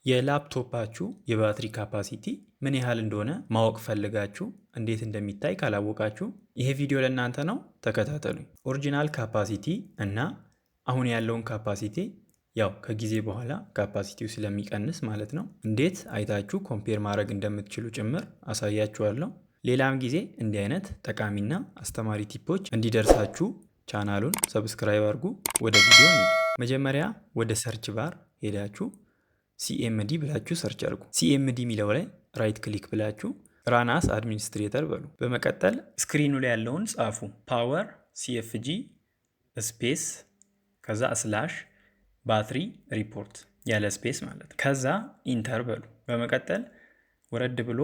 የላፕቶፓችሁ የባትሪ ካፓሲቲ ምን ያህል እንደሆነ ማወቅ ፈልጋችሁ እንዴት እንደሚታይ ካላወቃችሁ ይሄ ቪዲዮ ለእናንተ ነው። ተከታተሉኝ። ኦሪጂናል ካፓሲቲ እና አሁን ያለውን ካፓሲቲ ያው ከጊዜ በኋላ ካፓሲቲው ስለሚቀንስ ማለት ነው እንዴት አይታችሁ ኮምፔር ማድረግ እንደምትችሉ ጭምር አሳያችኋለሁ። ሌላም ጊዜ እንዲህ አይነት ጠቃሚና አስተማሪ ቲፖች እንዲደርሳችሁ ቻናሉን ሰብስክራይብ አድርጉ። ወደ ቪዲዮ እንሂድ። መጀመሪያ ወደ ሰርች ባር ሄዳችሁ ሲኤምዲ ብላችሁ ሰርች አድርጉ። ሲኤምዲ የሚለው ላይ ራይት ክሊክ ብላችሁ ራን አስ አድሚኒስትሬተር በሉ። በመቀጠል ስክሪኑ ላይ ያለውን ጻፉ። ፓወር ሲኤፍጂ ስፔስ ከዛ ስላሽ ባትሪ ሪፖርት ያለ ስፔስ ማለት ነው። ከዛ ኢንተር በሉ። በመቀጠል ወረድ ብሎ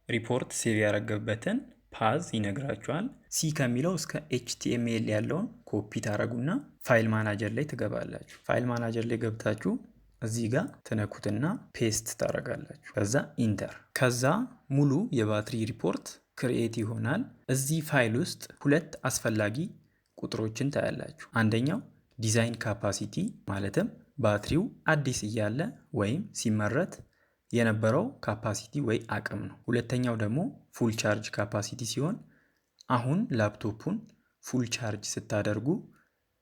ሪፖርት ሴቭ ያደረገበትን ፓዝ ይነግራችኋል። ሲ ከሚለው እስከ ኤችቲኤምኤል ያለውን ኮፒ ታረጉና ፋይል ማናጀር ላይ ትገባላችሁ። ፋይል ማናጀር ላይ ገብታችሁ እዚህ ጋር ትነኩትና ፔስት ታረጋላችሁ። ከዛ ኢንተር። ከዛ ሙሉ የባትሪ ሪፖርት ክሪኤት ይሆናል። እዚህ ፋይል ውስጥ ሁለት አስፈላጊ ቁጥሮችን ታያላችሁ። አንደኛው ዲዛይን ካፓሲቲ ማለትም ባትሪው አዲስ እያለ ወይም ሲመረት የነበረው ካፓሲቲ ወይ አቅም ነው። ሁለተኛው ደግሞ ፉል ቻርጅ ካፓሲቲ ሲሆን አሁን ላፕቶፑን ፉል ቻርጅ ስታደርጉ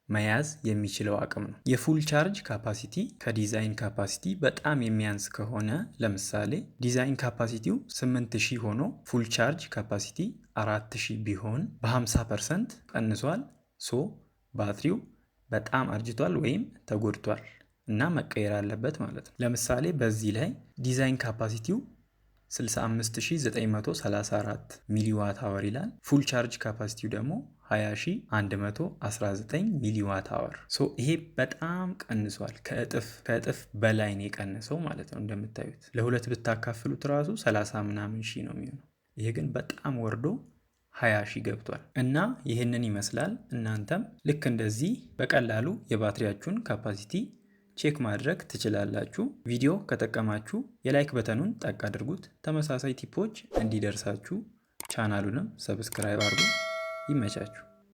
መያዝ የሚችለው አቅም ነው። የፉል ቻርጅ ካፓሲቲ ከዲዛይን ካፓሲቲ በጣም የሚያንስ ከሆነ ለምሳሌ ዲዛይን ካፓሲቲው 8000 ሆኖ ፉል ቻርጅ ካፓሲቲ 4000 ቢሆን በ50% ቀንሷል። ሶ ባትሪው በጣም አርጅቷል ወይም ተጎድቷል እና መቀየር አለበት ማለት ነው። ለምሳሌ በዚህ ላይ ዲዛይን ካፓሲቲው 65934 ሚሊዋት አወር ይላል። ፉል ቻርጅ ካፓሲቲው ደግሞ 20119 ሚሊዋት አወር። ይሄ በጣም ቀንሷል። ከእጥፍ በላይ ነው የቀነሰው ማለት ነው። እንደምታዩት ለሁለት ብታካፍሉት ራሱ 30 ምናምን ሺህ ነው የሚሆነው። ይሄ ግን በጣም ወርዶ 20 ሺህ ገብቷል እና ይህንን ይመስላል። እናንተም ልክ እንደዚህ በቀላሉ የባትሪያችሁን ካፓሲቲ ቼክ ማድረግ ትችላላችሁ። ቪዲዮ ከጠቀማችሁ የላይክ በተኑን ጠቅ አድርጉት። ተመሳሳይ ቲፖች እንዲደርሳችሁ ቻናሉንም ሰብስክራይብ አድርጉ። ይመቻችሁ።